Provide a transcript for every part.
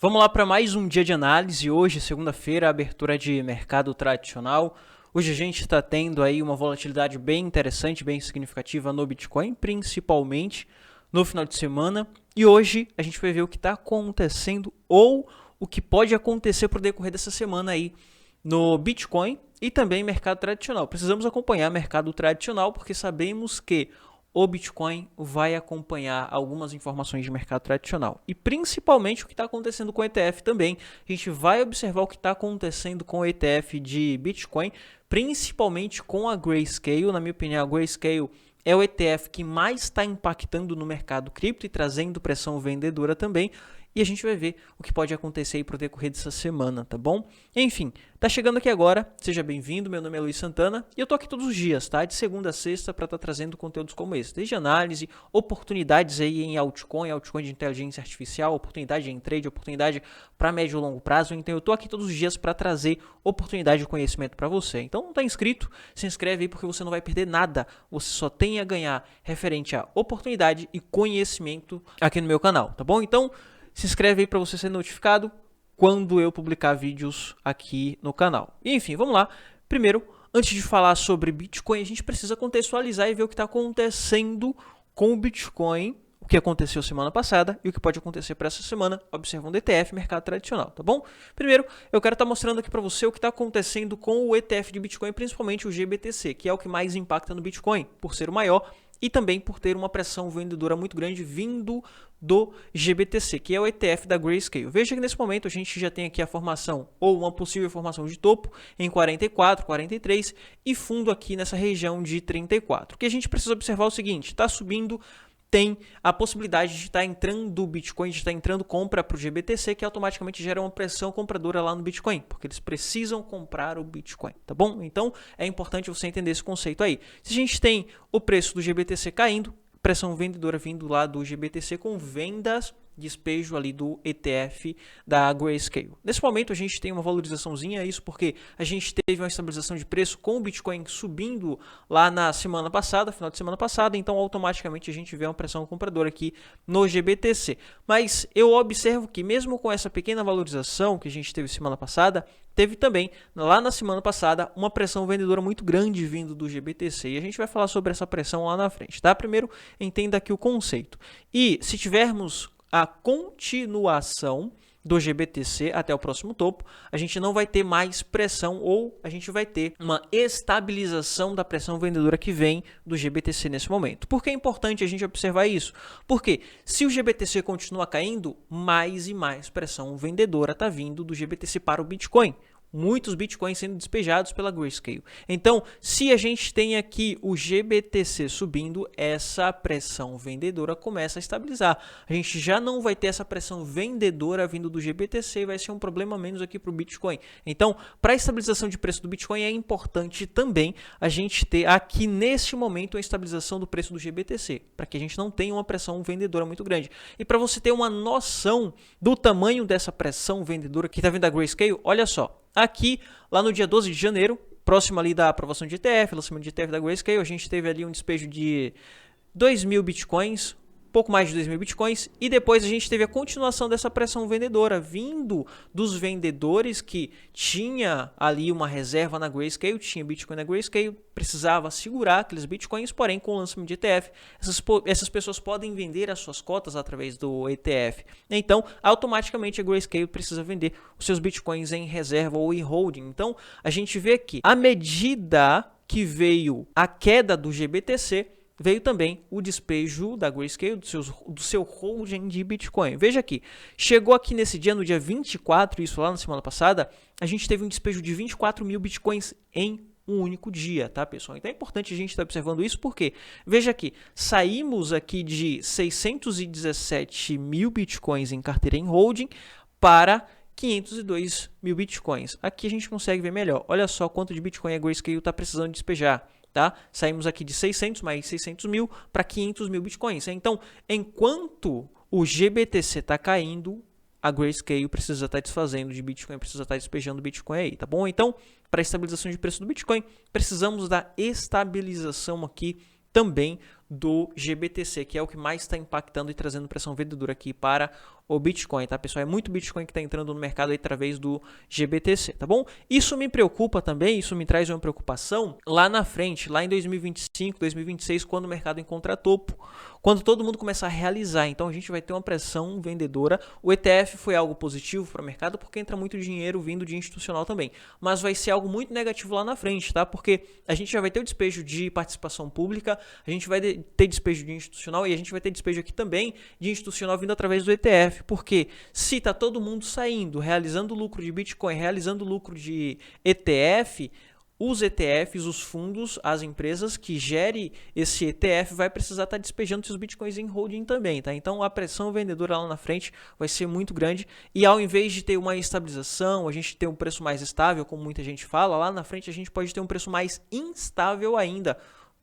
Vamos lá para mais um dia de análise. Hoje, segunda-feira, abertura de mercado tradicional. Hoje a gente está tendo aí uma volatilidade bem interessante, bem significativa no Bitcoin, principalmente no final de semana. E hoje a gente vai ver o que está acontecendo ou o que pode acontecer para o decorrer dessa semana aí no Bitcoin e também mercado tradicional. Precisamos acompanhar mercado tradicional porque sabemos que o Bitcoin vai acompanhar algumas informações de mercado tradicional. E principalmente o que está acontecendo com o ETF também. A gente vai observar o que está acontecendo com o ETF de Bitcoin, principalmente com a Grayscale. Na minha opinião, a Grayscale é o ETF que mais está impactando no mercado cripto e trazendo pressão vendedora também. E a gente vai ver o que pode acontecer aí para o decorrer dessa semana, tá bom? Enfim, tá chegando aqui agora, seja bem-vindo, meu nome é Luiz Santana e eu tô aqui todos os dias, tá? De segunda a sexta para estar trazendo conteúdos como esse, desde análise, oportunidades aí em altcoin de inteligência artificial, oportunidade em trade, oportunidade para médio e longo prazo. Então eu tô aqui todos os dias para trazer oportunidade de conhecimento para você. Então não tá inscrito? Se inscreve aí porque você não vai perder nada, você só tem a ganhar referente a oportunidade e conhecimento aqui no meu canal, tá bom? Então se inscreve aí para você ser notificado quando eu publicar vídeos aqui no canal. E, enfim, vamos lá. Primeiro, antes de falar sobre Bitcoin, a gente precisa contextualizar e ver o que está acontecendo com o Bitcoin, o que aconteceu semana passada e o que pode acontecer para essa semana, observando o ETF, mercado tradicional, tá bom? Primeiro, eu quero estar mostrando aqui para você o que está acontecendo com o ETF de Bitcoin, principalmente o GBTC, que é o que mais impacta no Bitcoin, por ser o maior e também por ter uma pressão vendedora muito grande vindo do GBTC, que é o ETF da Grayscale. Veja que nesse momento a gente já tem aqui a formação ou uma possível formação de topo em 44, 43 e fundo aqui nessa região de 34. O que a gente precisa observar é o seguinte, está subindo, tem a possibilidade de estar entrando Bitcoin, de estar entrando compra para o GBTC, que automaticamente gera uma pressão compradora lá no Bitcoin, porque eles precisam comprar o Bitcoin, tá bom? Então é importante você entender esse conceito aí. Se a gente tem o preço do GBTC caindo, pressão vendedora vindo lá do GBTC com vendas, despejo ali do ETF da Grayscale. Nesse momento a gente tem uma valorizaçãozinha, isso porque a gente teve uma estabilização de preço com o Bitcoin subindo lá na semana passada, final de semana passada, então automaticamente a gente vê uma pressão compradora aqui no GBTC. Mas eu observo que mesmo com essa pequena valorização que a gente teve semana passada, teve também, lá na semana passada, uma pressão vendedora muito grande vindo do GBTC. E a gente vai falar sobre essa pressão lá na frente, tá? Primeiro, entenda aqui o conceito. E se tivermos a continuação do GBTC até o próximo topo, a gente não vai ter mais pressão ou a gente vai ter uma estabilização da pressão vendedora que vem do GBTC nesse momento. Por que é importante a gente observar isso? Porque se o GBTC continua caindo, mais e mais pressão vendedora está vindo do GBTC para o Bitcoin. Muitos bitcoins sendo despejados pela Grayscale. Então, se a gente tem aqui o GBTC subindo, essa pressão vendedora começa a estabilizar. A gente já não vai ter essa pressão vendedora vindo do GBTC, vai ser um problema menos aqui para o Bitcoin. Então, para a estabilização de preço do Bitcoin, é importante também a gente ter aqui neste momento a estabilização do preço do GBTC, para que a gente não tenha uma pressão vendedora muito grande. E para você ter uma noção do tamanho dessa pressão vendedora que está vindo da Grayscale, olha só. Aqui, lá no dia 12 de janeiro, próximo ali da aprovação de ETF, lançamento de ETF da Grayscale, a gente teve ali um despejo de 2.000 bitcoins, pouco mais de 2.000 bitcoins, e depois a gente teve a continuação dessa pressão vendedora, vindo dos vendedores que tinha ali uma reserva na Grayscale, tinha Bitcoin na Grayscale, precisava segurar aqueles Bitcoins, porém com o lançamento de ETF, essas pessoas podem vender as suas cotas através do ETF. Então, automaticamente a Grayscale precisa vender os seus Bitcoins em reserva ou em holding. Então, a gente vê que à medida que veio a queda do GBTC, veio também o despejo da Grayscale, do seu holding de Bitcoin. Veja aqui, chegou aqui nesse dia, no dia 24, isso lá na semana passada, a gente teve um despejo de 24.000 Bitcoins em um único dia, tá, pessoal? Então é importante a gente estar observando isso, porque, veja aqui, saímos aqui de 617.000 Bitcoins em carteira em holding para 502.000 Bitcoins. Aqui a gente consegue ver melhor. Olha só quanto de Bitcoin a Grayscale está precisando despejar. Tá? Saímos aqui de 600 mais 600 mil para 500.000 bitcoins. Então, enquanto o GBTC está caindo, a Grayscale precisa estar desfazendo de Bitcoin, precisa estar despejando Bitcoin aí, tá bom? Então, para a estabilização de preço do Bitcoin, precisamos da estabilização aqui também do GBTC, que é o que mais está impactando e trazendo pressão vendedora aqui para o Bitcoin, tá, pessoal? É muito Bitcoin que está entrando no mercado aí através do GBTC, tá bom? Isso me preocupa também, isso me traz uma preocupação lá na frente, lá em 2025, 2026, quando o mercado encontra topo, quando todo mundo começar a realizar. Então a gente vai ter uma pressão vendedora. O ETF foi algo positivo para o mercado porque entra muito dinheiro vindo de institucional também, mas vai ser algo muito negativo lá na frente, tá? Porque a gente já vai ter o despejo de participação pública, a gente vai ter despejo de institucional e a gente vai ter despejo aqui também de institucional vindo através do ETF, porque se está todo mundo saindo, realizando lucro de Bitcoin, realizando lucro de ETF, os ETFs, os fundos, as empresas que gerem esse ETF vai precisar estar despejando seus Bitcoins em holding também, tá? Então a pressão vendedora lá na frente vai ser muito grande e ao invés de ter uma estabilização, a gente ter um preço mais estável, como muita gente fala, lá na frente a gente pode ter um preço mais instável ainda,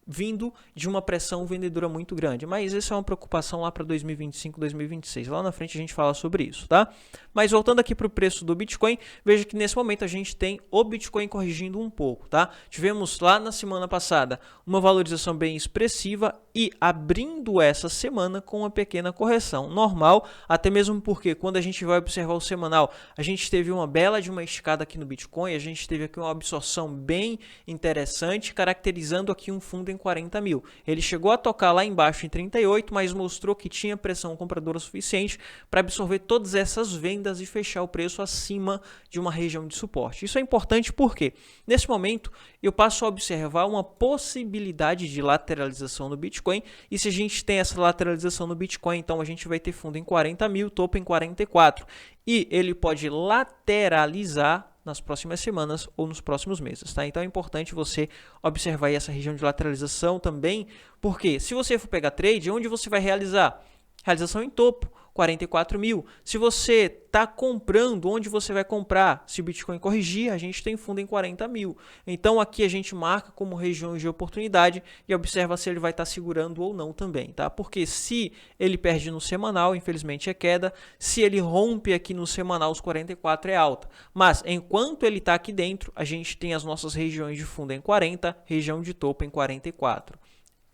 vindo de uma pressão vendedora muito grande. Mas essa é uma preocupação lá para 2025, 2026. Lá na frente a gente fala sobre isso, tá? Mas voltando aqui para o preço do Bitcoin, veja que nesse momento a gente tem o Bitcoin corrigindo um pouco, tá? Tivemos lá na semana passada uma valorização bem expressiva e abrindo essa semana com uma pequena correção normal, até mesmo porque quando a gente vai observar o semanal, a gente teve uma bela de uma escada aqui no Bitcoin, a gente teve aqui uma absorção bem interessante, caracterizando aqui um fundo em 40 mil. Ele chegou a tocar lá embaixo em 38, mas mostrou que tinha pressão compradora suficiente para absorver todas essas vendas e fechar o preço acima de uma região de suporte. Isso é importante porque, nesse momento, eu passo a observar uma possibilidade de lateralização no Bitcoin, e se a gente tem essa lateralização no Bitcoin, então a gente vai ter fundo em 40 mil, topo em 44, e ele pode lateralizar nas próximas semanas ou nos próximos meses, tá? Então é importante você observar aí essa região de lateralização também, porque se você for pegar trade, onde você vai realizar? Realização em topo, 44 mil. Se você está comprando, onde você vai comprar? Se o Bitcoin corrigir, a gente tem fundo em 40 mil. Então aqui a gente marca como regiões de oportunidade e observa se ele vai estar segurando ou não também, tá? Porque se ele perde no semanal, infelizmente é queda. Se ele rompe aqui no semanal, os 44 é alta. Mas enquanto ele está aqui dentro, a gente tem as nossas regiões de fundo em 40, região de topo em 44.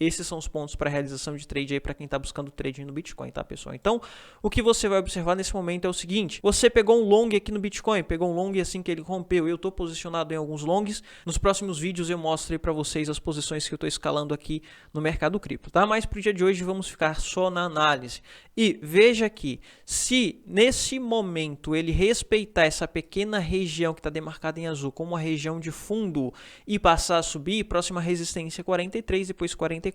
Esses são os pontos para realização de trade aí para quem está buscando trading no Bitcoin, tá, pessoal? Então, o que você vai observar nesse momento é o seguinte: você pegou um long aqui no Bitcoin, pegou um long assim que ele rompeu. Eu estou posicionado em alguns longs. Nos próximos vídeos eu mostro aí para vocês as posições que eu estou escalando aqui no mercado cripto, tá? Mas para o dia de hoje vamos ficar só na análise. E veja aqui, se nesse momento ele respeitar essa pequena região que está demarcada em azul como uma região de fundo e passar a subir, próxima resistência 43, depois 44.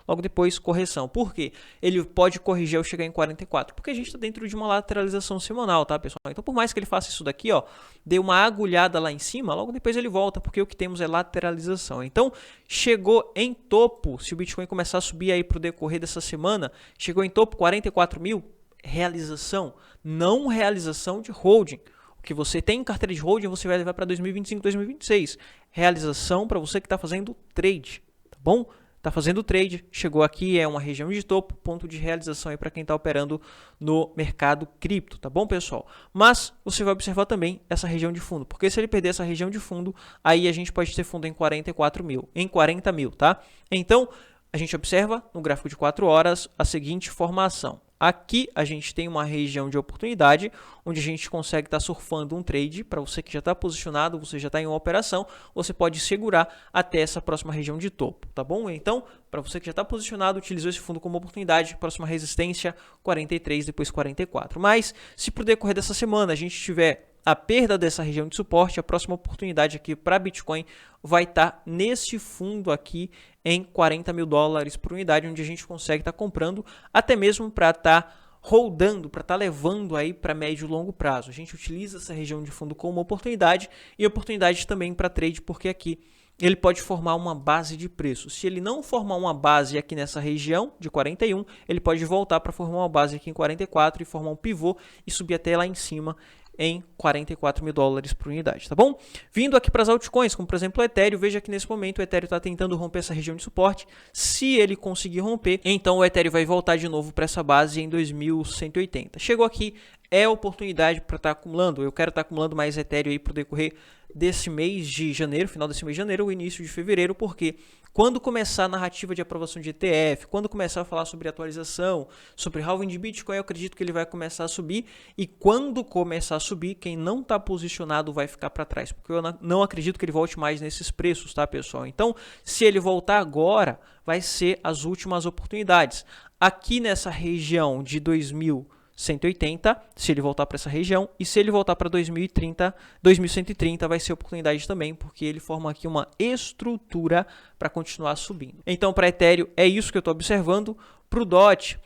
Logo depois correção. Por quê? Ele pode corrigir ao chegar em 44, porque a gente está dentro de uma lateralização semanal, tá, pessoal? Então por mais que ele faça isso daqui, ó, dê uma agulhada lá em cima, logo depois ele volta, porque o que temos é lateralização. Então chegou em topo, se o Bitcoin começar a subir aí para o decorrer dessa semana, chegou em topo 44 mil, realização, não realização de holding. O que você tem em carteira de holding você vai levar para 2025, 2026. Realização para você que está fazendo trade, tá bom? Está fazendo trade, chegou aqui, é uma região de topo, ponto de realização aí para quem está operando no mercado cripto, tá bom, pessoal? Mas você vai observar também essa região de fundo, porque se ele perder essa região de fundo, aí a gente pode ter fundo em 44 mil, em 40 mil, tá? Então, a gente observa no gráfico de 4 horas a seguinte formação. Aqui a gente tem uma região de oportunidade, onde a gente consegue estar surfando um trade. Para você que já está posicionado, você já está em uma operação, você pode segurar até essa próxima região de topo, tá bom? Então, para você que já está posicionado, utilizou esse fundo como oportunidade, próxima resistência 43, depois 44. Mas, se por decorrer dessa semana a gente tiver a perda dessa região de suporte, a próxima oportunidade aqui para Bitcoin vai estar nesse fundo aqui em 40 mil dólares por unidade, onde a gente consegue estar comprando até mesmo para estar holdando, para estar levando aí para médio e longo prazo. A gente utiliza essa região de fundo como oportunidade e oportunidade também para trade, porque aqui ele pode formar uma base de preço. Se ele não formar uma base aqui nessa região de 41, ele pode voltar para formar uma base aqui em 44 e formar um pivô e subir até lá em cima em 44 mil dólares por unidade, tá bom? Vindo aqui para as altcoins, como por exemplo o Ethereum, veja que nesse momento o Ethereum está tentando romper essa região de suporte. Se ele conseguir romper, então o Ethereum vai voltar de novo para essa base em 2180. Chegou aqui, é oportunidade para estar acumulando. Eu quero estar acumulando mais Ethereum aí para o decorrer desse mês de janeiro, final desse mês de janeiro ou início de fevereiro, porque quando começar a narrativa de aprovação de ETF, quando começar a falar sobre atualização, sobre halving de Bitcoin, eu acredito que ele vai começar a subir, e quando começar a subir, quem não está posicionado vai ficar para trás, porque eu não acredito que ele volte mais nesses preços, tá, pessoal? Então, se ele voltar agora, vai ser as últimas oportunidades. Aqui nessa região de 2180, se ele voltar para essa região, e se ele voltar para 2130, vai ser oportunidade também, porque ele forma aqui uma estrutura para continuar subindo. Então, para Ethereum, é isso que eu estou observando. Para o DOT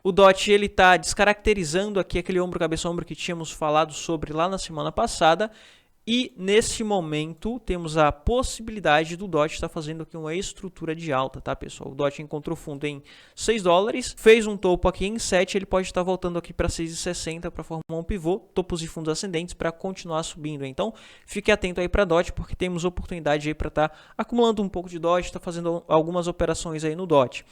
ele está descaracterizando aqui aquele ombro-cabeça-ombro que tínhamos falado sobre lá na semana passada. E nesse momento temos a possibilidade do DOT estar fazendo aqui uma estrutura de alta, tá, pessoal? O DOT encontrou fundo em $6, fez um topo aqui em 7, ele pode estar voltando aqui para 6,60 para formar um pivô, topos e fundos ascendentes para continuar subindo. Então, fique atento aí para DOT, porque temos oportunidade aí para estar acumulando um pouco de DOT, estar fazendo algumas operações aí no DOT.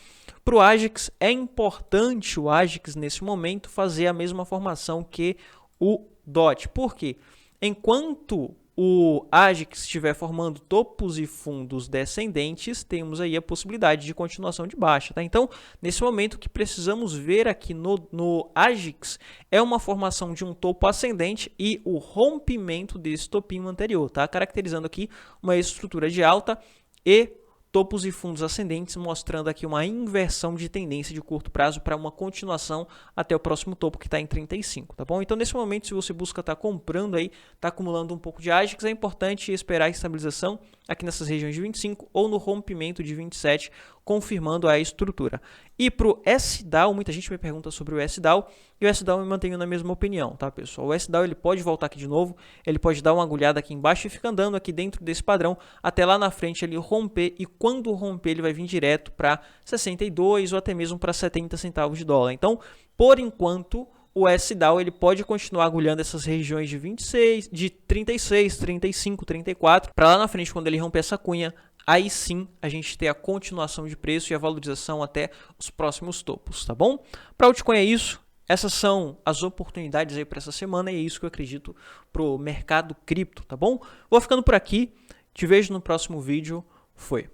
Para o AGIX, é importante o AGIX nesse momento fazer a mesma formação que o DOT. Por quê? Enquanto o AGIX estiver formando topos e fundos descendentes, temos aí a possibilidade de continuação de baixa, tá? Então, nesse momento, o que precisamos ver aqui no AGIX é uma formação de um topo ascendente e o rompimento desse topinho anterior, tá? Caracterizando aqui uma estrutura de alta e topos e fundos ascendentes, mostrando aqui uma inversão de tendência de curto prazo para uma continuação até o próximo topo, que está em 35, tá bom? Então, nesse momento, se você busca estar comprando aí, está acumulando um pouco de AGIX, é importante esperar a estabilização aqui nessas regiões de 25 ou no rompimento de 27, confirmando a estrutura. E para o SDAO, muita gente me pergunta sobre o SDAO, e o SDAO eu mantenho na mesma opinião, tá, pessoal? O SDAO ele pode voltar aqui de novo, ele pode dar uma agulhada aqui embaixo e ficar andando aqui dentro desse padrão, até lá na frente ele romper, e quando romper ele vai vir direto para 62 ou até mesmo para 70 centavos de dólar. Então, por enquanto, o SDAO ele pode continuar agulhando essas regiões de 26, de 36, 35, 34, para lá na frente, quando ele romper essa cunha, aí sim a gente ter a continuação de preço e a valorização até os próximos topos, tá bom? Para altcoin é isso. Essas são as oportunidades aí para essa semana e é isso que eu acredito pro mercado cripto, tá bom? Vou ficando por aqui. Te vejo no próximo vídeo. Foi.